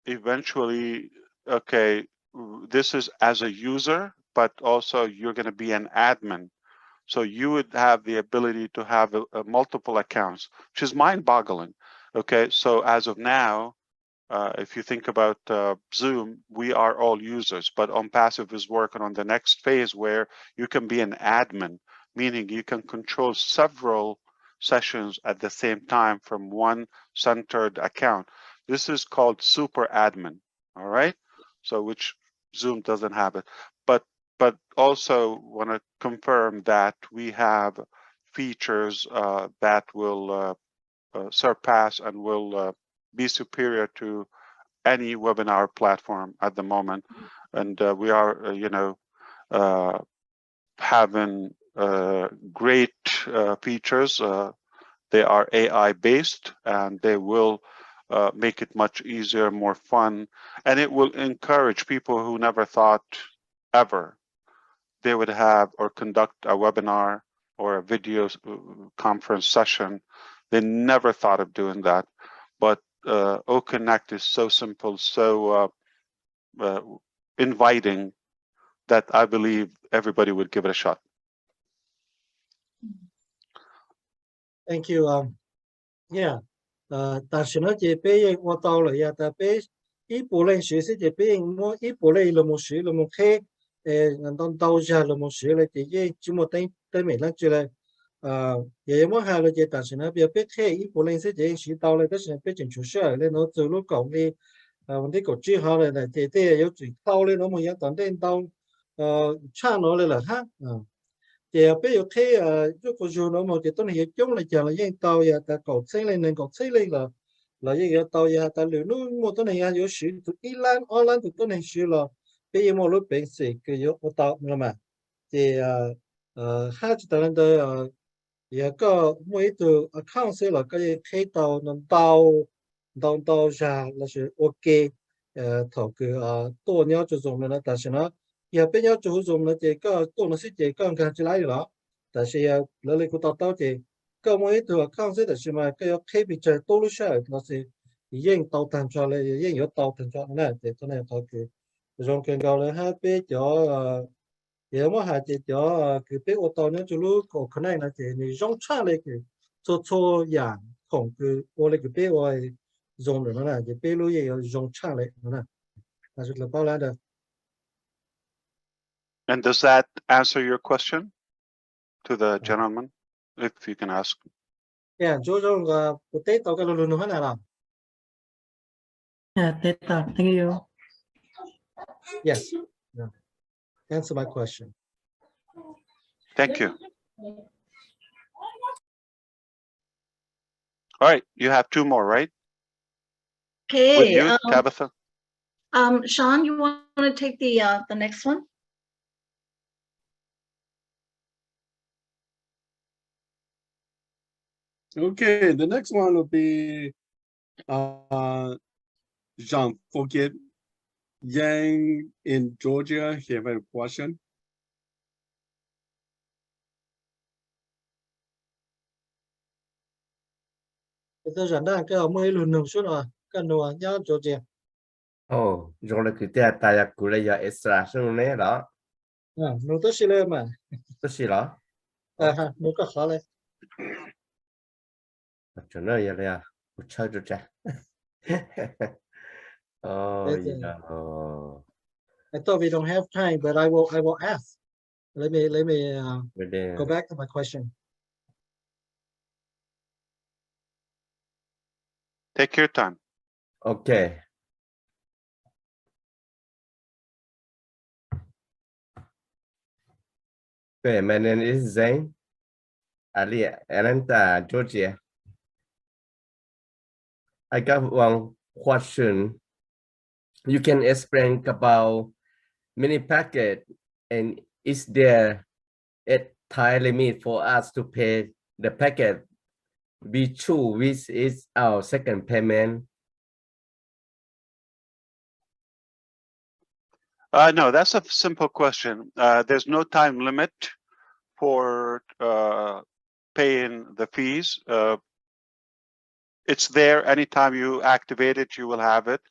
Speaker 1: eventually, okay, this is as a user, but also you're going to be an admin. So you would have the ability to have multiple accounts, which is mind-boggling. Okay, so as of now, if you think about Zoom, we are all users, but OnPassive is working on the next phase where you can be an admin, meaning you can control several sessions at the same time from one centered account. This is called super admin, all right? So which Zoom doesn't have it. But also want to confirm that we have features that will surpass and will be superior to any webinar platform at the moment. And we are, having great features. They are AI based, and they will make it much easier, more fun, and it will encourage people who never thought ever they would have or conduct a webinar or a video conference session. They never thought of doing that. But OConnect is so simple, so inviting, that I believe everybody would give it a shot.
Speaker 3: Thank you. Yeah. 但是呢，这边我到了呀，但边一部分学习这边我一部分了么学了么开，当到下了么学了，这些就么等没了就来，也么还了这，但是呢，别开一部分是这学到了，但是别进出学了，那走路讲的，我这个最好了呢，这有最高的那么样，当等到差了了哈，giờ bây giờ thấy chút cô chú nó một cái tuần hiện chung là chờ là những tàu ya ta cầu xây lên nên cầu xây lên là những tàu ya ta liệu nó một tuần này có sử từ Iran online từ tuần này sử là bây giờ một lúc bệnh sĩ cái có tàu nữa mà thì hai chỉ tàu đó ya có mỗi từ account sẽ là cái thấy tàu nó tàu ra là sự ok thầu cáiตัวnhau cho dùng là但是呢也不要注重了这个多了是这个看起来了。但是那里个到的，个我一头看是的是嘛，个要开比较多了些，那是已到单出来，已有到单出来，对，真係到佢，仲更高咧，係比較也么还是叫佢俾我到呢就路個可能呢就你用出嚟嘅，做人同佢我哋佢俾我用的呢，就俾路也要用出嚟呢，但是包來的。
Speaker 1: And does that answer your question to the gentleman, if you can ask?
Speaker 3: Yeah, 做咗個不得到個路路喺啦。
Speaker 12: Yeah, thank you.
Speaker 3: Yes. Yeah. Answer my question.
Speaker 1: Thank you. All right, you have 2 more, right? With
Speaker 2: Okay.
Speaker 1: you, Tabitha?
Speaker 2: Sean, you want to take the next one?
Speaker 4: Okay, the next one will be Jean Forget Yang in Georgia. He have a question.
Speaker 3: Tôi rằng đó cái ông ấy luôn nằm xuống rồi, cái nồi nhớ chỗ gì?
Speaker 13: Oh, rồi là cái tia tài của lấy giờ extra xuống này đó.
Speaker 3: Nồi tôi xin lên mà.
Speaker 13: Tôi xin đó.
Speaker 3: Nồi có khó lên.
Speaker 13: Cho nó vậy là chơi cho cha. Oh, yeah.
Speaker 3: I thought we don't have time, but I will ask. Let me go back to my question.
Speaker 1: Take your time.
Speaker 13: Okay. Okay, my name is Zane. Ali, Atlanta, Georgia. I got one question. You can explain about mini packet, and is there a time limit for us to pay the packet? B2, which is our second payment.
Speaker 1: No, that's a simple question. There's no time limit for paying the fees. It's there anytime you activate it, you will have it.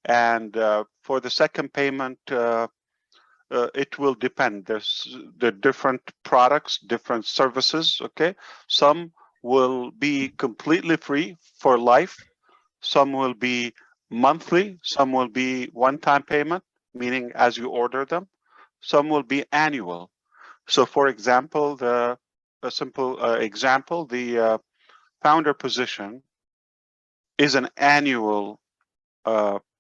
Speaker 1: And for the second payment, it will depend. There's the different products, different services. Okay, some will be completely free for life. Some will be monthly. Some will be one-time payment, meaning as you order them. Some will be annual. So, for example, a simple example, the founder position is an annual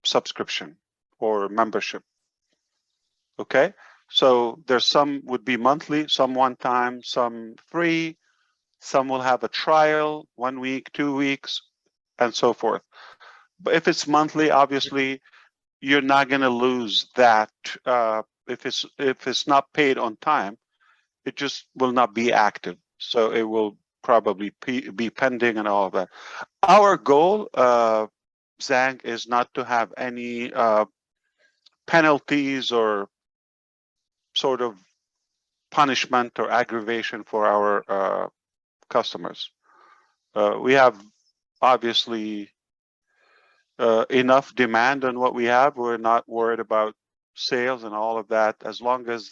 Speaker 1: subscription or membership. Okay, so there's some would be monthly, some one time, some free, some will have a trial, 1 week, 2 weeks, and so forth. But if it's monthly, obviously you're not going to lose that. If it's not paid on time, it just will not be active. So it will probably be pending and all of that. Our goal, Zhang, is not to have any penalties or sort of punishment or aggravation for our customers. We have obviously enough demand on what we have. We're not worried about sales and all of that, as long as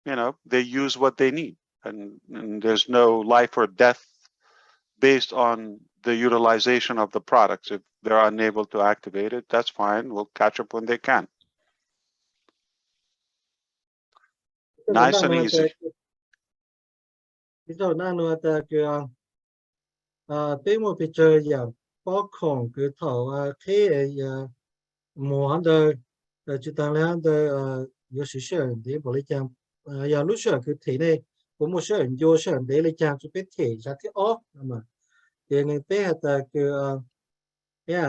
Speaker 1: they use what they need, and there's no life or death based on the utilization of the products. If they're unable to activate it, that's fine. We'll catch up when they can. Nice and easy.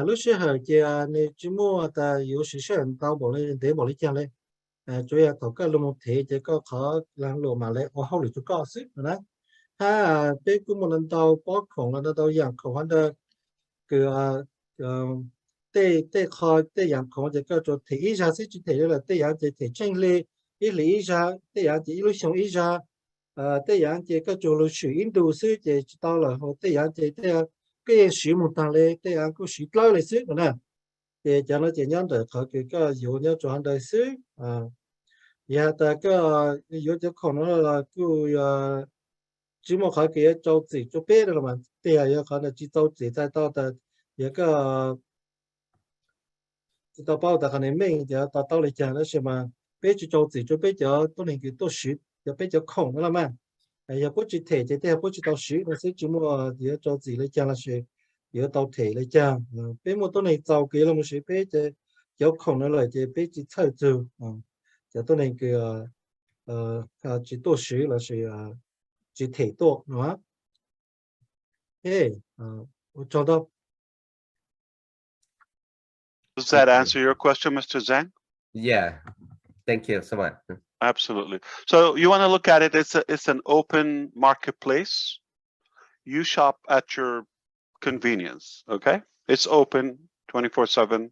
Speaker 3: lúc xưa hồi kia này chỉ mua ta yếu sĩ sơn tao bỏ lên để bỏ lên trang lên chủ yếu thầu cái lồng thể chỉ có khó làm lộ mà lại ở hậu được có sức nữa ha bé cũng một lần tao bỏ khổng là tao dạng khổng hơn được cái tê khó tê dạng khổng chỉ có cho thể ý ra sẽ chỉ thể là tê dạng chỉ thể tranh lệ ý lý ra tê dạng chỉ lúc sống ý ra thế dạng chỉ có chỗ là sử Indo xứ chỉ tao là họ thế dạng chỉ thế cái sử một thằng này thế dạng có sử lâu là xứ nữa nè thì cho nó chỉ nhớ được họ cái dụ nhớ cho anh đời xứ giờ ta cái dụ cho con nó là cứ chỉ một cái châu chỉ cho bé rồi mà thì giờ họ là chỉ châu chỉ tại tao ta giờ cái tao bảo ta cái này mình giờ tao lại chẳng nó xem mà bé chỉ châu chỉ cho bé giờ tôi nên cái tôi sử giờ bé giờ không nữa mà giờ bố chỉ thể thì bố chỉ tao sử nó sẽ chỉ một giờ châu chỉ lại chẳng là sử giờ tao thể lại chẳng bé một tôi này giàu kia là một sử bé giờ không nữa lại giờ bé chỉ thay từ giờ tôi nên cái chỉ tôi sử là sử chỉ thể tôi nữa hey cho đó.
Speaker 1: Does that answer your question, Mr. Zhang?
Speaker 13: Yeah, thank you so much.
Speaker 1: Absolutely. So you want to look at it, it's an open marketplace. You shop at your convenience, okay? It's open 24/7,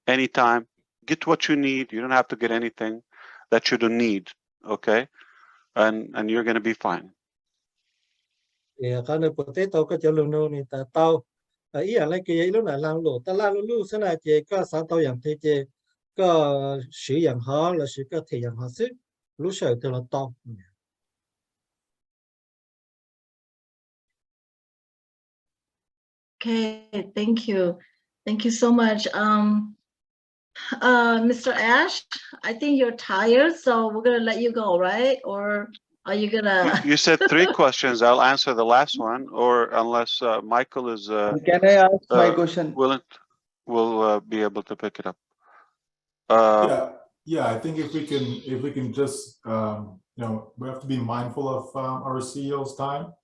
Speaker 1: anytime. Get what you need. You don't have to get anything that you don't need, okay? And you're going to be fine.
Speaker 3: Yeah, cái này potato cái chỗ luôn này tao ý là cái lúc này làm lỗ ta làm lỗ sẽ là chỉ có sản taoอย่างthế chỉ có sử dụng họ là sử có thể dùng họ sức lúc sau thì là tao.
Speaker 2: Okay, thank you so much. Mr. Ash, I think you're tired, so we're gonna let you go, right? Or are you gonna?
Speaker 1: You said 3 questions. I'll answer the last one, or unless Michael is
Speaker 9: Can I ask my question?
Speaker 1: We'll be able to pick it up.
Speaker 11: Yeah. I think if we can just you know, we have to be mindful of our CEO's time,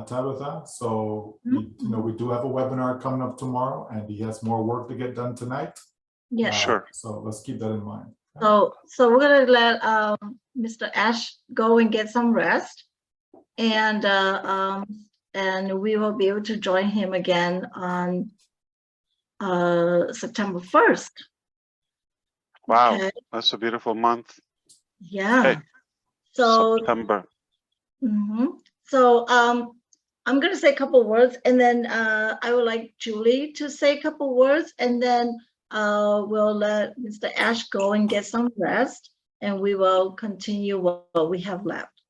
Speaker 11: Tabitha. So you know, we do have a webinar coming up tomorrow, and he has more work to get done tonight.
Speaker 2: Yeah,
Speaker 1: sure.
Speaker 11: So let's keep that in mind.
Speaker 2: So we're gonna let Mr. Ash go and get some rest, and we will be able to join him again on September 1st.
Speaker 1: Wow,
Speaker 2: okay.
Speaker 1: That's a beautiful month.
Speaker 2: Yeah.
Speaker 1: Hey,
Speaker 2: so
Speaker 1: September.
Speaker 2: So I'm gonna say a couple words, and then I would like Julie to say a couple words, and then we'll let Mr. Ash go and get some rest, and we will continue what we have left.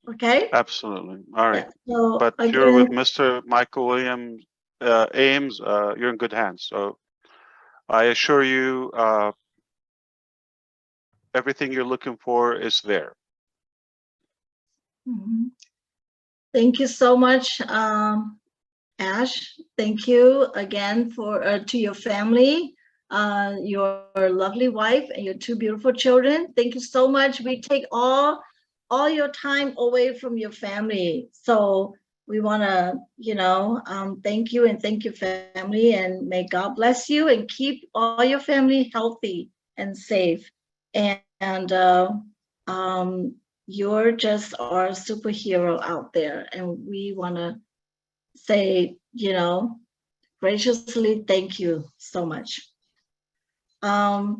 Speaker 2: Okay?
Speaker 1: Absolutely. All right.
Speaker 2: Yeah, so
Speaker 1: but
Speaker 2: again,
Speaker 1: you're with Mr. Michael Williams Ames. You're in good hands. So I assure you, everything you're looking for is there.
Speaker 2: Thank you so much, Ash. Thank you again for to your family, your lovely wife, and your 2 beautiful children. Thank you so much. We take all your time away from your family, so we want to, you know, thank you, and thank your family, and may God bless you and keep all your family healthy and safe. And you're just our superhero out there, and we want to say, you know, graciously thank you so much.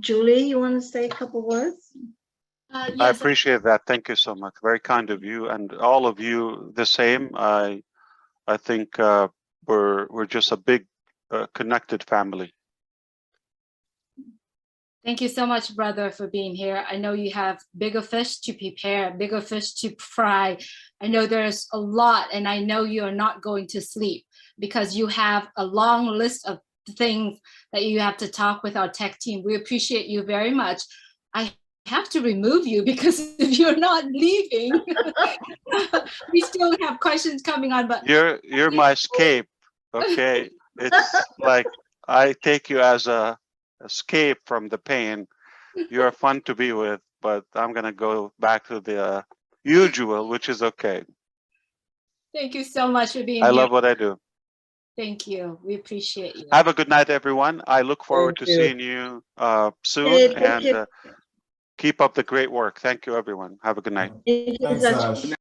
Speaker 2: Julie, you want to say a couple words?
Speaker 1: Yes, I appreciate that. Thank you so much. Very kind of you, and all of you the same. I think we're just a big connected family.
Speaker 10: Thank you so much, brother, for being here. I know you have bigger fish to prepare, bigger fish to fry. I know there's a lot, and I know you're not going to sleep because you have a long list of things that you have to talk with our tech team. We appreciate you very much. I have to remove you because if you're not leaving, we still have questions coming on. But
Speaker 1: you're my escape. Okay, it's like I take you as a escape from the pain. You're fun to be with, but I'm gonna go back to the usual, which is okay.
Speaker 10: Thank you so much for being
Speaker 1: here. I
Speaker 10: love
Speaker 1: what I do.
Speaker 10: Thank you. We appreciate you.
Speaker 1: Have a good night, everyone. I look forward to seeing you soon, and keep up the great work. Thank you, everyone. Have a good night.
Speaker 11: Thanks, Ash.